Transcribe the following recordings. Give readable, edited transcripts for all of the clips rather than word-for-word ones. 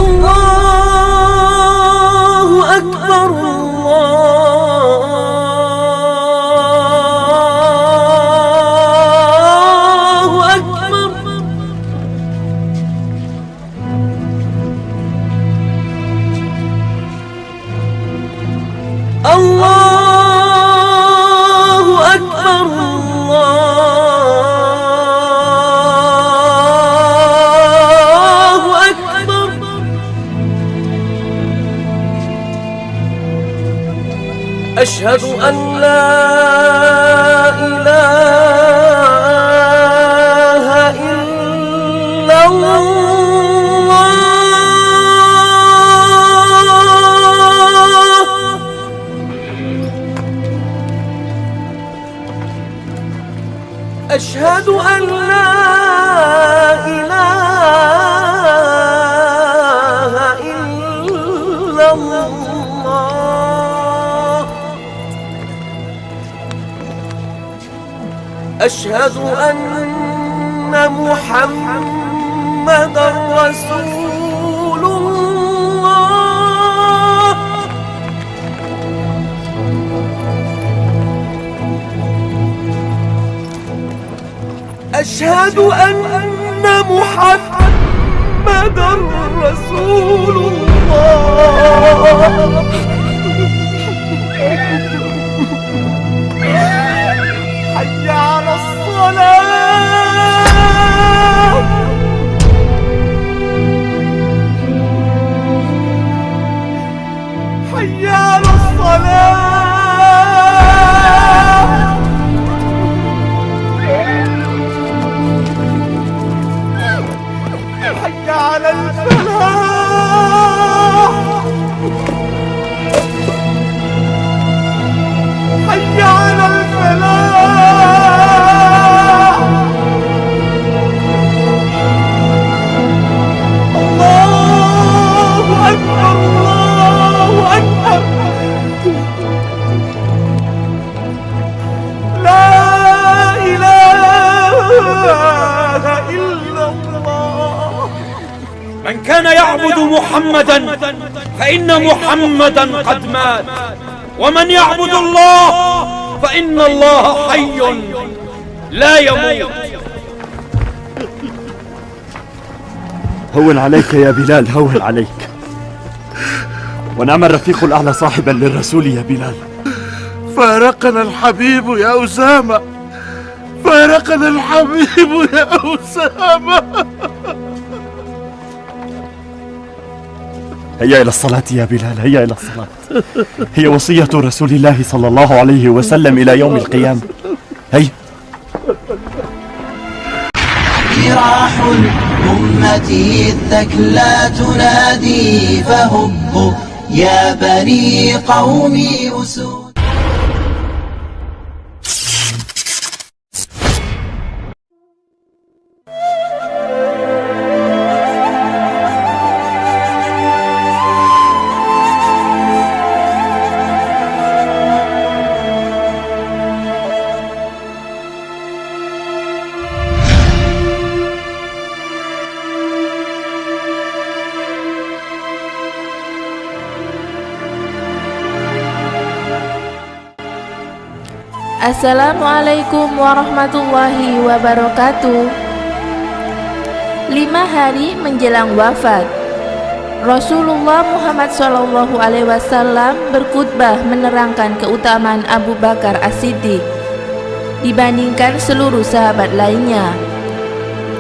الله أكبر الله أكبر. الله أكبر الله أكبر. أشهد أن لا إله إلا الله. أشهد أن لا إله إلا الله. أشهد أن محمدًا رسول الله. أشهد أن محمدًا رسول الله. حي على الصلاة. حي على الصلاة. حي على الفلاح. حي على الفلاح. الله أكبر الله أكبر. لا إله إلا الله. من كان يعبد محمدا فإن محمدا قد مات، ومن يعبد الله فإن الله حي لا يموت. هون عليك يا بلال، هون عليك. ونعم الرفيق الأعلى صاحبا للرسول يا بلال. فارقنا الحبيب يا أسامة، فارقنا الحبيب يا أسامة. هيا إلى الصلاة يا بلال، هيا إلى الصلاة. هي وصية رسول الله صلى الله عليه وسلم إلى يوم القيامة. هيا. جراح الأمة الثكلى تنادي فهبوا يا بني قومي أسود. Assalamualaikum warahmatullahi wabarakatuh. 5 hari menjelang wafat, Rasulullah Muhammad SAW berkhutbah menerangkan keutamaan Abu Bakar As-Siddiq dibandingkan seluruh sahabat lainnya.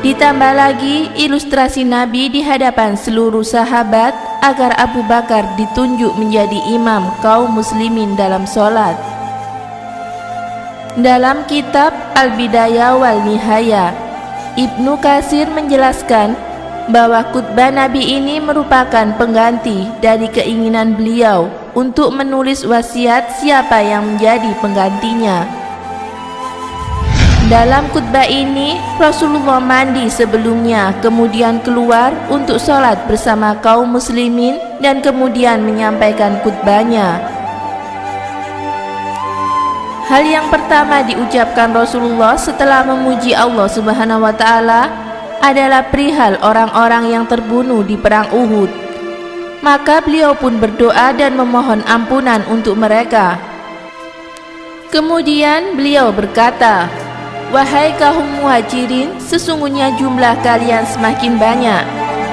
Ditambah lagi ilustrasi Nabi di hadapan seluruh sahabat agar Abu Bakar ditunjuk menjadi imam kaum muslimin dalam sholat. Dalam kitab Al-Bidayah wal Nihayah, Ibnu Katsir menjelaskan bahwa khutbah Nabi ini merupakan pengganti dari keinginan beliau untuk menulis wasiat siapa yang menjadi penggantinya. Dalam khutbah ini, Rasulullah mandi sebelumnya, kemudian keluar untuk sholat bersama kaum muslimin dan kemudian menyampaikan khutbahnya. Hal yang pertama diucapkan Rasulullah setelah memuji Allah Subhanahu wa Ta'ala adalah perihal orang-orang yang terbunuh di perang Uhud Maka beliau pun berdoa dan memohon ampunan untuk mereka. Kemudian beliau berkata, "Wahai kaum muhajirin, sesungguhnya jumlah kalian semakin banyak,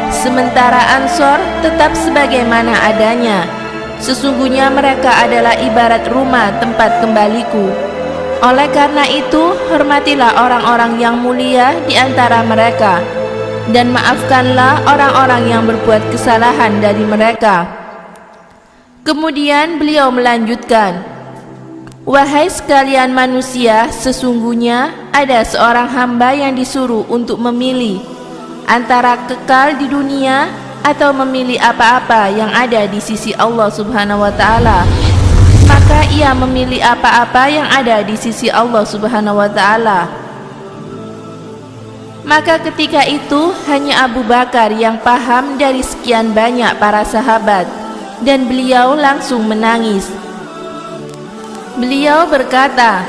sementara Ansor tetap sebagaimana adanya. Sesungguhnya mereka adalah ibarat rumah tempat kembaliku. Oleh karena itu, hormatilah orang-orang yang mulia di antara mereka, dan maafkanlah orang-orang yang berbuat kesalahan dari mereka." Kemudian beliau melanjutkan, "Wahai sekalian manusia, sesungguhnya ada seorang hamba yang disuruh untuk memilih antara kekal di dunia atau memilih apa-apa yang ada di sisi Allah Subhanahu wa Ta'ala. Maka ia memilih apa-apa yang ada di sisi Allah Subhanahu wa Ta'ala." Maka ketika itu hanya Abu Bakar yang paham dari sekian banyak para sahabat, dan beliau langsung menangis. Beliau berkata,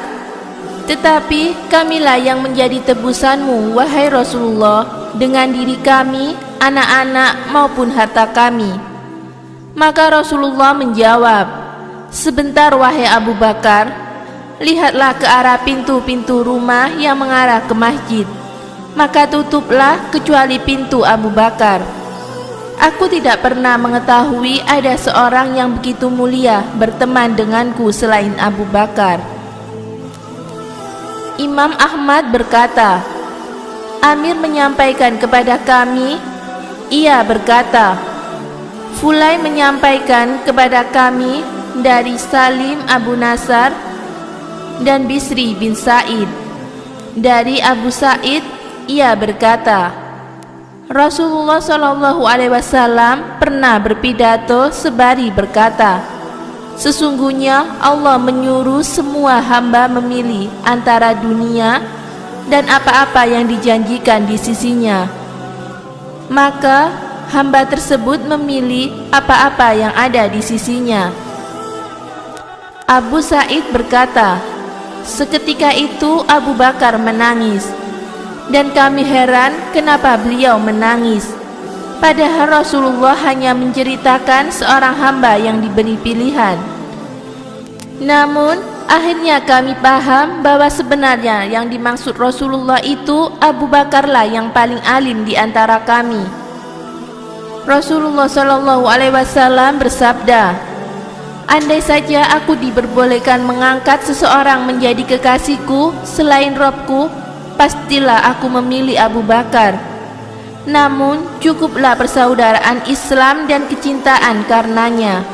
"Tetapi kamilah yang menjadi tebusanmu, wahai Rasulullah, dengan diri kami, anak-anak maupun harta kami." Maka Rasulullah menjawab, "Sebentar wahai Abu Bakar, lihatlah ke arah pintu-pintu rumah yang mengarah ke masjid, maka tutuplah kecuali pintu Abu Bakar. Aku tidak pernah mengetahui ada seorang yang begitu mulia berteman denganku selain Abu Bakar." Imam Ahmad berkata, "Amir menyampaikan kepada kami," ia berkata, "Fulai menyampaikan kepada kami dari Salim Abu Nasar dan Bisri bin Sa'id. Dari Abu Sa'id, ia berkata, Rasulullah SAW pernah berpidato sebari berkata, sesungguhnya Allah menyuruh semua hamba memilih antara dunia dan apa-apa yang dijanjikan di sisinya. Maka hamba tersebut memilih apa-apa yang ada di sisinya." Abu Sa'id berkata, "Seketika itu Abu Bakar menangis, dan kami heran kenapa beliau menangis. Padahal Rasulullah hanya menceritakan seorang hamba yang diberi pilihan. Namun akhirnya kami paham bahwa sebenarnya yang dimaksud Rasulullah itu Abu Bakarlah yang paling alim di antara kami." Rasulullah SAW bersabda, "Andai saja aku diperbolehkan mengangkat seseorang menjadi kekasihku selain Robku, pastilah aku memilih Abu Bakar. Namun cukuplah persaudaraan Islam dan kecintaan karenanya.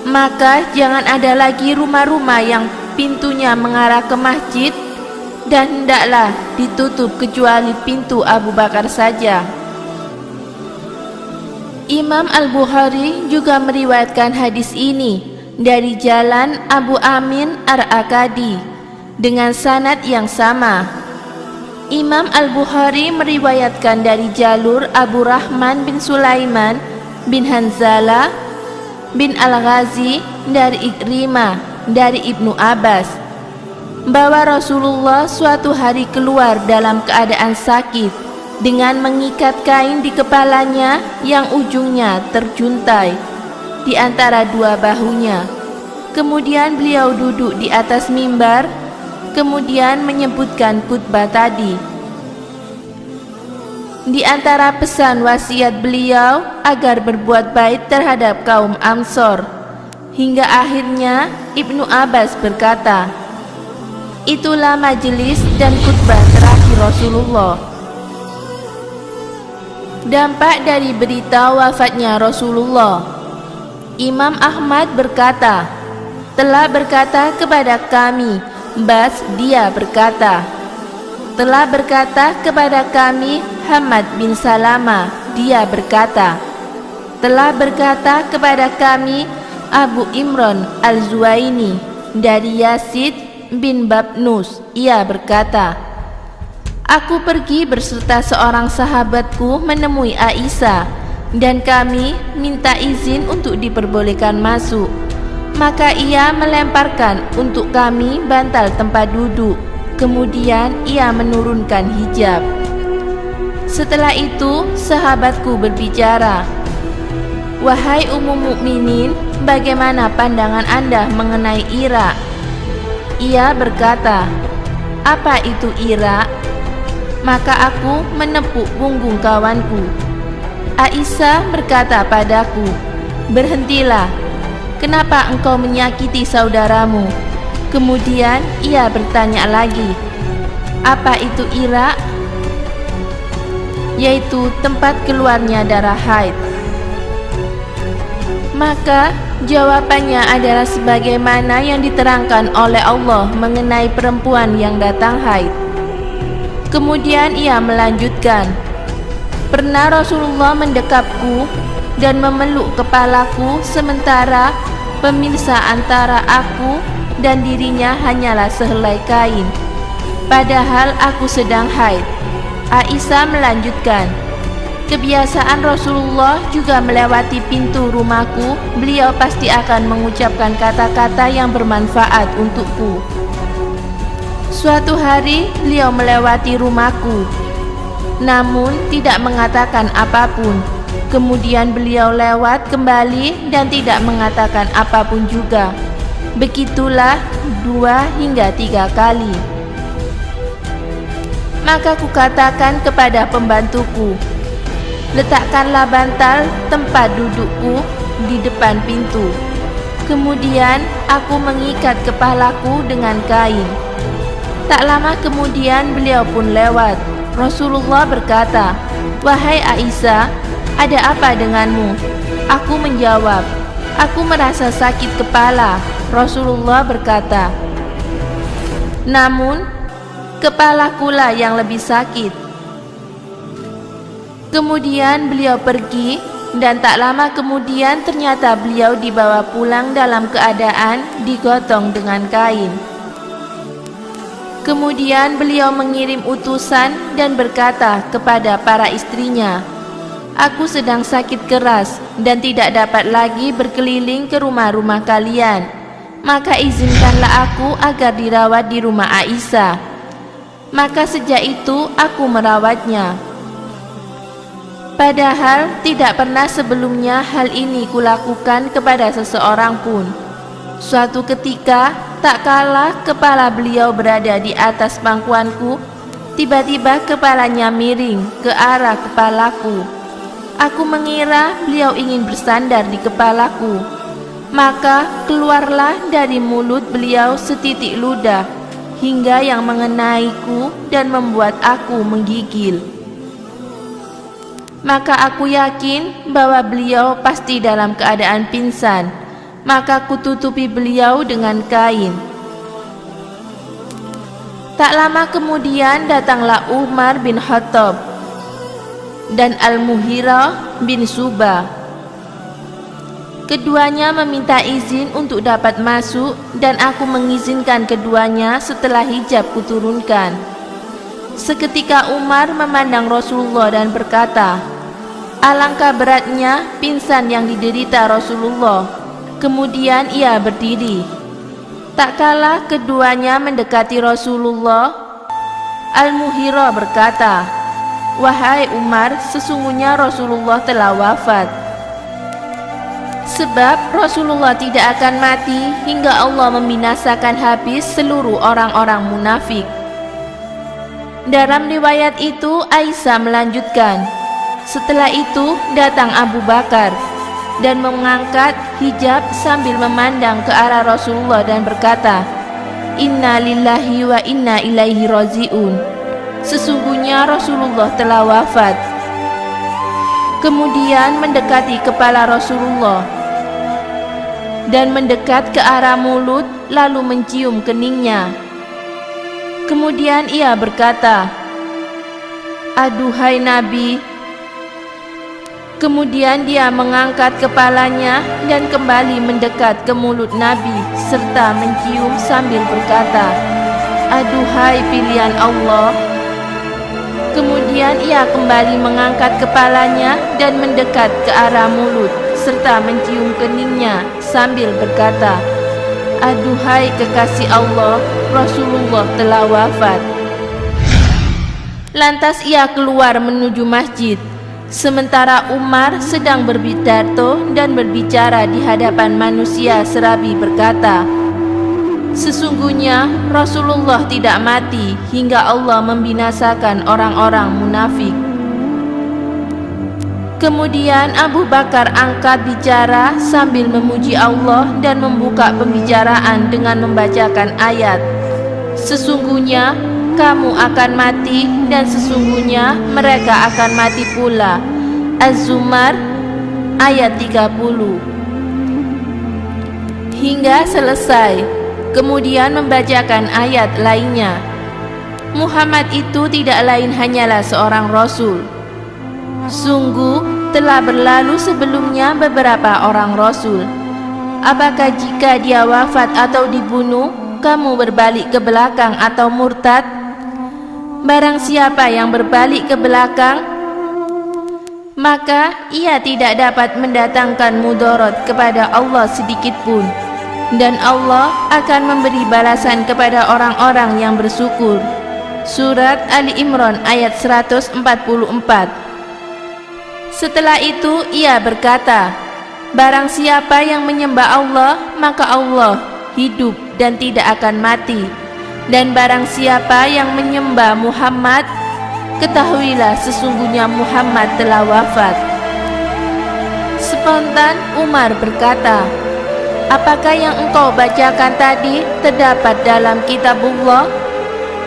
Maka jangan ada lagi rumah-rumah yang pintunya mengarah ke masjid, dan hendaklah ditutup kecuali pintu Abu Bakar saja." Imam Al-Bukhari juga meriwayatkan hadis ini dari jalan Abu Amin Ar-Akadi dengan sanad yang sama. Imam Al-Bukhari meriwayatkan dari jalur Abu Rahman bin Sulaiman bin Hanzalah bin Al-Ghazi dari Ikrimah dari Ibnu Abbas bahwa Rasulullah suatu hari keluar dalam keadaan sakit dengan mengikat kain di kepalanya yang ujungnya terjuntai di antara dua bahunya. Kemudian beliau duduk di atas mimbar, kemudian menyebutkan khutbah tadi. Di antara pesan wasiat beliau agar berbuat baik terhadap kaum Ansor, hingga akhirnya Ibnu Abbas berkata, "Itulah majelis dan khutbah terakhir Rasulullah." Dampak dari berita wafatnya Rasulullah. Imam Ahmad berkata, telah berkata kepada kami, Bas dia berkata, telah berkata kepada kami Hamad bin Salama, dia berkata, telah berkata kepada kami Abu Imran Al-Zuwaini dari Yazid bin Babnus, ia berkata, aku pergi berserta seorang sahabatku menemui Aisyah, dan kami minta izin untuk diperbolehkan masuk. Maka ia melemparkan untuk kami bantal tempat duduk. Kemudian ia menurunkan hijab. Setelah itu sahabatku berbicara, "Wahai Ummu Mukminin, bagaimana pandangan Anda mengenai Ira?" Ia berkata, "Apa itu Ira?" Maka aku menepuk punggung kawanku. Aisyah berkata padaku, "Berhentilah, kenapa engkau menyakiti saudaramu?" Kemudian ia bertanya lagi, "Apa itu Ira?" Yaitu tempat keluarnya darah haid. Maka jawabannya adalah sebagaimana yang diterangkan oleh Allah mengenai perempuan yang datang haid. Kemudian ia melanjutkan, "Pernah Rasulullah mendekapku dan memeluk kepalaku sementara pemisah antara aku dan dirinya hanyalah sehelai kain, padahal aku sedang haid." Aisyah melanjutkan, "Kebiasaan Rasulullah juga melewati pintu rumahku, beliau pasti akan mengucapkan kata-kata yang bermanfaat untukku. Suatu hari beliau melewati rumahku, namun tidak mengatakan apapun. Kemudian beliau lewat kembali dan tidak mengatakan apapun juga. Begitulah 2 hingga 3 kali. Maka kukatakan kepada pembantuku, letakkanlah bantal tempat dudukku di depan pintu. Kemudian aku mengikat kepalaku dengan kain. Tak lama kemudian beliau pun lewat. Rasulullah berkata, "Wahai Aisyah, ada apa denganmu?" Aku menjawab, "Aku merasa sakit kepala." Rasulullah berkata, "Namun kepalakulah yang lebih sakit." Kemudian beliau pergi, dan tak lama kemudian ternyata beliau dibawa pulang dalam keadaan digotong dengan kain. Kemudian beliau mengirim utusan dan berkata kepada para istrinya, "Aku sedang sakit keras dan tidak dapat lagi berkeliling ke rumah-rumah kalian. Maka izinkanlah aku agar dirawat di rumah Aisyah." Maka sejak itu aku merawatnya. Padahal tidak pernah sebelumnya hal ini kulakukan kepada seseorang pun. Suatu ketika, tak kala kepala beliau berada di atas pangkuanku, tiba-tiba kepalanya miring ke arah kepalaku. Aku mengira beliau ingin bersandar di kepalaku. Maka keluarlah dari mulut beliau setitik ludah hingga yang mengenaiku dan membuat aku menggigil. Maka aku yakin bahwa beliau pasti dalam keadaan pingsan. Maka kututupi beliau dengan kain. Tak lama kemudian datanglah Umar bin Khattab dan Al-Mughirah bin Syu'bah. Keduanya meminta izin untuk dapat masuk, dan aku mengizinkan keduanya setelah hijab kuturunkan. Seketika Umar memandang Rasulullah dan berkata, "Alangkah beratnya pingsan yang diderita Rasulullah." Kemudian ia berdiri. Tak kala keduanya mendekati Rasulullah, Al-Mughirah berkata, "Wahai Umar, sesungguhnya Rasulullah telah wafat. Sebab Rasulullah tidak akan mati hingga Allah membinasakan habis seluruh orang-orang munafik." Dalam riwayat itu Aisyah melanjutkan, "Setelah itu datang Abu Bakar dan mengangkat hijab sambil memandang ke arah Rasulullah dan berkata, 'Inna lillahi wa inna ilaihi raji'un.' Sesungguhnya Rasulullah telah wafat." Kemudian mendekati kepala Rasulullah dan mendekat ke arah mulut, lalu mencium keningnya. Kemudian ia berkata, "Aduhai Nabi." Kemudian dia mengangkat kepalanya dan kembali mendekat ke mulut Nabi serta mencium sambil berkata, "Aduhai pilihan Allah." Kemudian ia kembali mengangkat kepalanya dan mendekat ke arah mulut serta mencium keningnya sambil berkata, "Aduhai kekasih Allah, Rasulullah telah wafat." Lantas ia keluar menuju masjid. Sementara Umar sedang berpidato dan berbicara di hadapan manusia serabi berkata, "Sesungguhnya Rasulullah tidak mati hingga Allah membinasakan orang-orang munafik." Kemudian Abu Bakar angkat bicara sambil memuji Allah dan membuka pembicaraan dengan membacakan ayat, "Sesungguhnya kamu akan mati dan sesungguhnya mereka akan mati pula." Az-Zumar ayat 30 hingga selesai. Kemudian membacakan ayat lainnya. Muhammad itu tidak lain hanyalah seorang rasul. Sungguh telah berlalu sebelumnya beberapa orang rasul. Apakah jika dia wafat atau dibunuh, kamu berbalik ke belakang atau murtad? Barang siapa yang berbalik ke belakang, maka ia tidak dapat mendatangkan mudarat kepada Allah sedikit pun, dan Allah akan memberi balasan kepada orang-orang yang bersyukur. Surat Ali Imran ayat 144. Setelah itu ia berkata, barang siapa yang menyembah Allah, maka Allah hidup dan tidak akan mati. Dan barang siapa yang menyembah Muhammad, ketahuilah sesungguhnya Muhammad telah wafat. Spontan Umar berkata, apakah yang engkau bacakan tadi terdapat dalam kitabullah?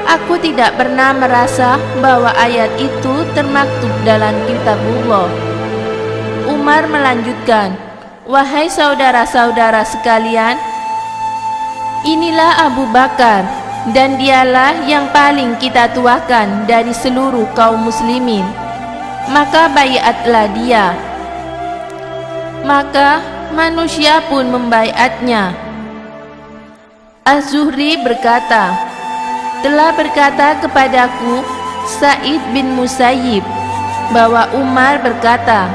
Aku tidak pernah merasa bahwa ayat itu termaktub dalam kitabullah. Umar melanjutkan, wahai saudara-saudara sekalian, inilah Abu Bakar, dan dialah yang paling kita tuakan dari seluruh kaum muslimin. Maka baiatlah dia. Maka manusia pun membaiatnya. Az-Zuhri berkata, telah berkata kepadaku Sa'id bin Musayyib bahwa Umar berkata,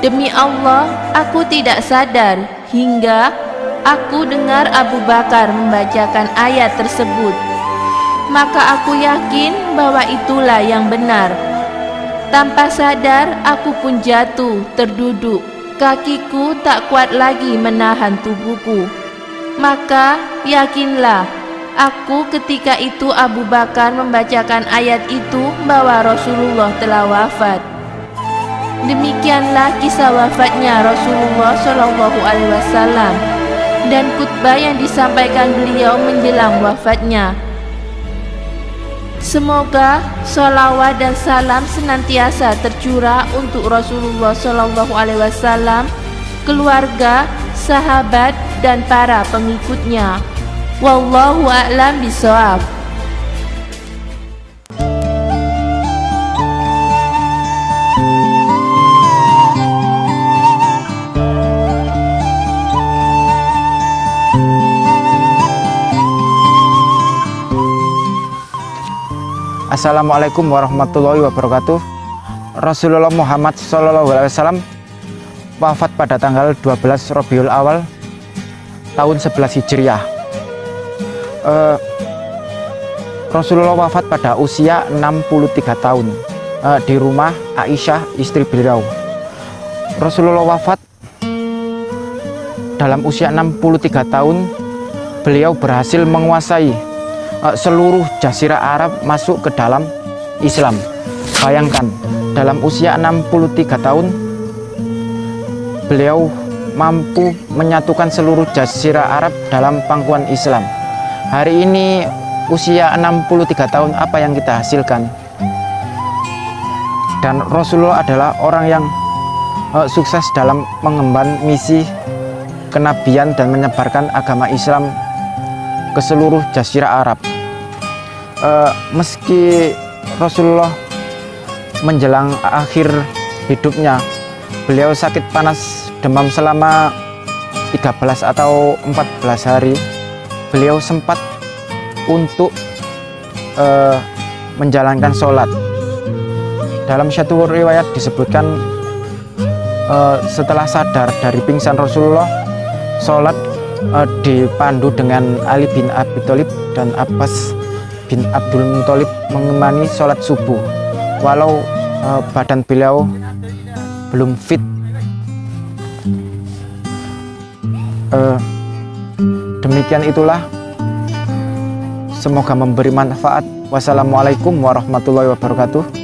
demi Allah aku tidak sadar hingga aku dengar Abu Bakar membacakan ayat tersebut. Maka aku yakin bahwa itulah yang benar. Tanpa sadar aku pun jatuh terduduk. Kakiku tak kuat lagi menahan tubuhku. Maka yakinlah aku ketika itu Abu Bakar membacakan ayat itu bahwa Rasulullah telah wafat. Demikianlah kisah wafatnya Rasulullah SAW dan khutbah yang disampaikan beliau menjelang wafatnya. Semoga sholawat dan salam senantiasa tercurah untuk Rasulullah SAW, keluarga, sahabat, dan para pengikutnya. Wallahu a'lam bishawab. Assalamualaikum warahmatullahi wabarakatuh. Rasulullah Muhammad SAW wafat pada tanggal 12 Rabiul Awal tahun 11 Hijriah. Rasulullah wafat pada usia 63 tahun di rumah Aisyah istri beliau. Rasulullah wafat dalam usia 63 tahun. Beliau berhasil menguasai seluruh jazirah Arab masuk ke dalam Islam. Bayangkan, dalam usia 63 tahun beliau mampu menyatukan seluruh jazirah Arab dalam pangkuan Islam. Hari ini usia 63 tahun, apa yang kita hasilkan? Dan Rasulullah adalah orang yang sukses dalam mengemban misi kenabian dan menyebarkan agama Islam ke seluruh jazirah Arab. Meski Rasulullah menjelang akhir hidupnya, beliau sakit panas demam selama 13 atau 14 hari, beliau sempat untuk menjalankan sholat. Dalam satu riwayat disebutkan setelah sadar dari pingsan Rasulullah, sholat dipandu dengan Ali bin Abi Thalib dan Abbas bin Abdul Muthalib mengemani sholat subuh. Walau badan beliau belum fit. Demikian itulah, semoga memberi manfaat. Wassalamualaikum warahmatullahi wabarakatuh.